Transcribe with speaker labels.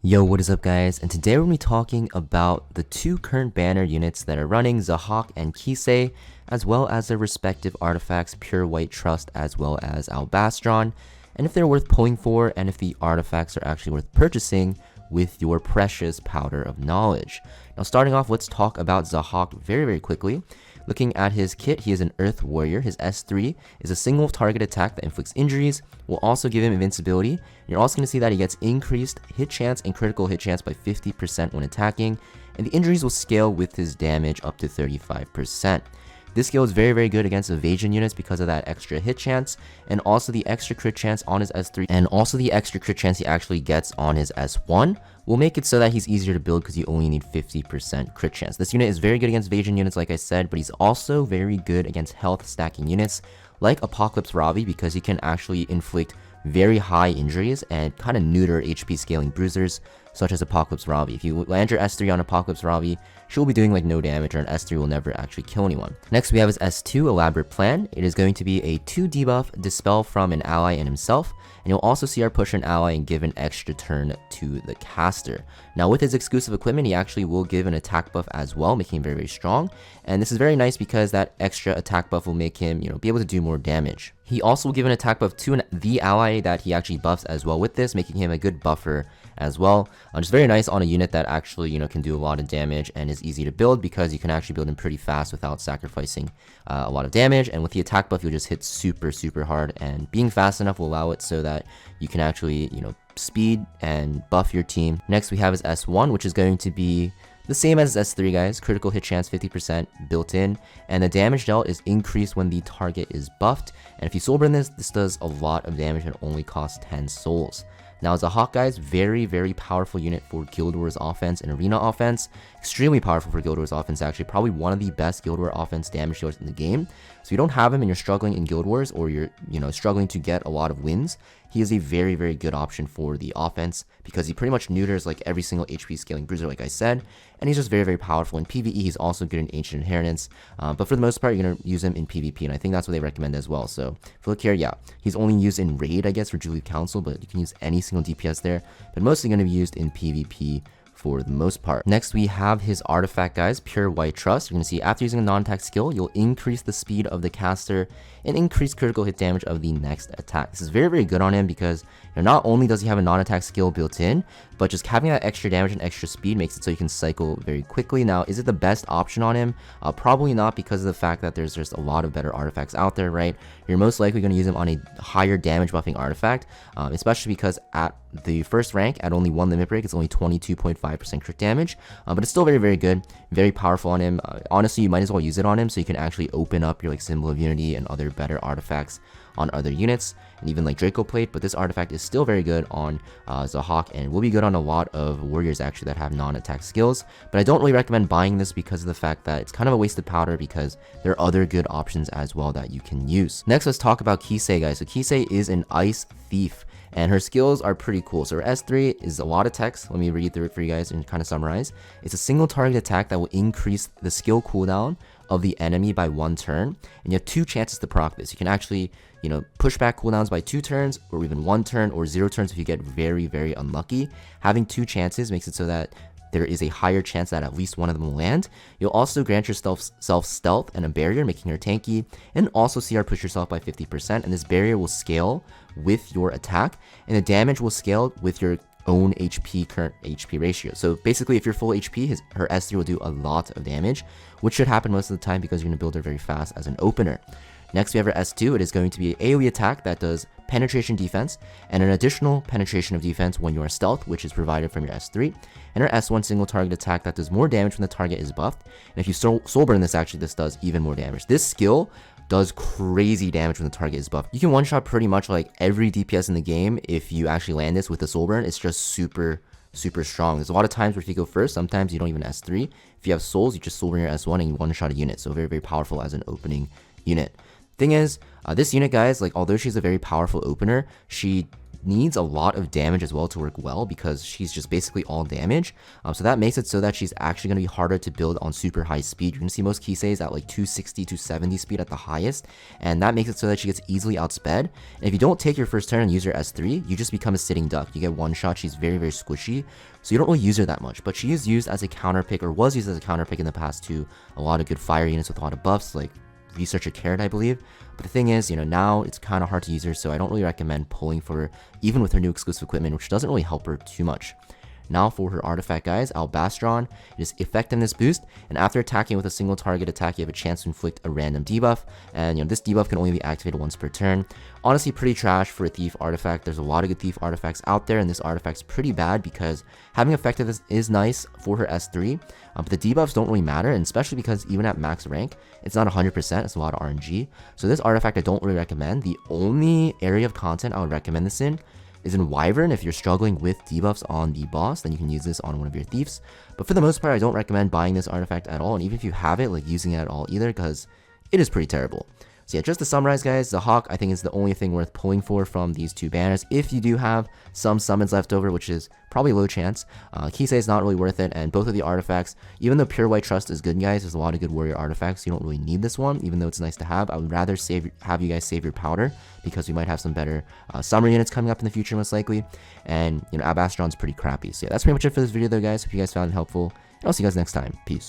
Speaker 1: Yo, what is up guys? And today we're going to be talking about the two current banner units that are running, Zahhak and Kise, as well as their respective artifacts, Pure White Trust as well as Albastron, and if they're worth pulling for, and if the artifacts are actually worth purchasing with your precious powder of knowledge. Now starting off, let's talk about Zahhak very quickly. Looking at his kit, he is an Earth Warrior. His S3 is a single target attack that inflicts injuries, will also give him invincibility. And you're also going to see that he gets increased hit chance and critical hit chance by 50% when attacking, and the injuries will scale with his damage up to 35%. This skill is very good against evasion units because of that extra hit chance, and also the extra crit chance on his S3, and also the extra crit chance he actually gets on his S1 will make it so that he's easier to build because you only need 50% crit chance. This unit is very good against evasion units like I said, but he's also very good against health stacking units like Apocalypse Ravi because he can actually inflict very high injuries and kind of neuter HP scaling bruisers such as Apocalypse Ravi. If you land your S3 on Apocalypse Ravi, she'll be doing like no damage, or an S3 will never actually kill anyone. Next we have his S2 Elaborate Plan. It is going to be a 2 debuff, dispel from an ally and himself, and you'll also see our push an ally and give an extra turn to the caster. Now with his exclusive equipment, he actually will give an attack buff as well, making him very strong, and this is very nice because that extra attack buff will make him, be able to do more damage. He also will give an attack buff to the ally that he actually buffs as well with this, making him a good buffer as well. Just very nice on a unit that actually, can do a lot of damage and is easy to build because you can actually build him pretty fast without sacrificing a lot of damage. And with the attack buff, you'll just hit super hard, and being fast enough will allow it so that you can actually, speed and buff your team. Next, we have his S1, which is going to be the same as S3 guys, critical hit chance 50% built in, and the damage dealt is increased when the target is buffed. And if you soul burn this does a lot of damage and only costs 10 souls. Now Zahhak guys, very powerful unit for Guild Wars offense and arena offense. Extremely powerful for Guild Wars offense actually, probably one of the best Guild Wars offense damage dealers in the game. So if you don't have him and you're struggling in Guild Wars, or you're struggling to get a lot of wins, he is a very good option for the offense because he pretty much neuters like every single HP scaling bruiser like I said, and he's just very powerful. In PvE he's also good in Ancient Inheritance, but for the most part you're going to use him in PvP, and I think that's what they recommend as well. So if you look here, yeah, he's only used in Raid I guess for Julie Council, but you can use any single DPS there, but mostly going to be used in PvP for the most part. Next we have his artifact guys, Pure White Trust. You're going to see after using a non-attack skill, you'll increase the speed of the caster and increase critical hit damage of the next attack. This is very good on him because not only does he have a non-attack skill built in, but just having that extra damage and extra speed makes it so you can cycle very quickly. Now, is it the best option on him? Probably not, because of the fact that there's just a lot of better artifacts out there, right? You're most likely going to use him on a higher damage buffing artifact, especially because at the first rank, at only 1 limit break, it's only 22.5% crit damage, but it's still very good, very powerful on him. Honestly, you might as well use it on him so you can actually open up your Symbol of Unity and other better artifacts on other units, and even like Draco Plate. But this artifact is still very good on Zahhak, and will be good on a lot of warriors actually that have non-attack skills. But I don't really recommend buying this because of the fact that it's kind of a wasted powder, because there are other good options as well that you can use. Next, let's talk about Kise guys. So Kise is an Ice Thief, and her skills are pretty cool. So her S3 is a lot of text. Let me read through it for you guys and kind of summarize. It's a single target attack that will increase the skill cooldown of the enemy by 1 turn, and you have 2 chances to proc this. You can actually, push back cooldowns by 2 turns, or even 1 turn, or 0 turns if you get very unlucky. Having 2 chances makes it so that there is a higher chance that at least one of them will land. You'll also grant yourself stealth and a barrier, making her tanky, and also CR push yourself by 50%, and this barrier will scale with your attack, and the damage will scale with your own current HP ratio. So basically, if you're full HP, her S3 will do a lot of damage, which should happen most of the time because you're going to build her very fast as an opener. Next, we have her S2. It is going to be an AoE attack that does penetration defense and an additional penetration of defense when you are stealth, which is provided from your S3. And her S1 single target attack that does more damage when the target is buffed. And if you soul burn this, actually this does even more damage. This skill does crazy damage when the target is buffed. You can one-shot pretty much like every DPS in the game if you actually land this with a soul burn. It's just super strong. There's a lot of times where if you go first, sometimes you don't even S3. If you have souls, you just soul burn your S1 and you one-shot a unit. So very powerful as an opening unit. Thing is, this unit guys, like although she's a very powerful opener, she needs a lot of damage as well to work well because she's just basically all damage. So that makes it so that she's actually going to be harder to build on super high speed. You're going to see most Kise's at like 260, 270 speed at the highest, and that makes it so that she gets easily outsped. And if you don't take your first turn and use her S3, you just become a sitting duck. You get one shot. She's very, very squishy, so you don't really use her that much. But she is used as a counter pick, or was used as a counter pick in the past to a lot of good fire units with a lot of buffs, like Researcher Carrot, I believe. But the thing is, now it's kind of hard to use her, so I don't really recommend pulling for her, even with her new exclusive equipment, which doesn't really help her too much. Now for her artifact, guys, Albastron. It is effectiveness boost, and after attacking with a single target attack, you have a chance to inflict a random debuff, and this debuff can only be activated once per turn. Honestly, pretty trash for a thief artifact. There's a lot of good thief artifacts out there, and this artifact's pretty bad because having effectiveness is nice for her S3, but the debuffs don't really matter, and especially because even at max rank, it's not 100%, it's a lot of RNG. So this artifact I don't really recommend. The only area of content I would recommend this in is in Wyvern. If you're struggling with debuffs on the boss, then you can use this on one of your thieves. But for the most part, I don't recommend buying this artifact at all, and even if you have it, like using it at all either, because it is pretty terrible. So yeah, just to summarize, guys, Zahhak I think is the only thing worth pulling for from these two banners. If you do have some summons left over, which is probably low chance, Kise is not really worth it, and both of the artifacts, even though Pure White Trust is good, guys, there's a lot of good warrior artifacts, you don't really need this one, even though it's nice to have. I would rather have you guys save your powder, because we might have some better summer units coming up in the future, most likely, and Albastron's pretty crappy. So yeah, that's pretty much it for this video though, guys. Hope you guys found it helpful, and I'll see you guys next time. Peace.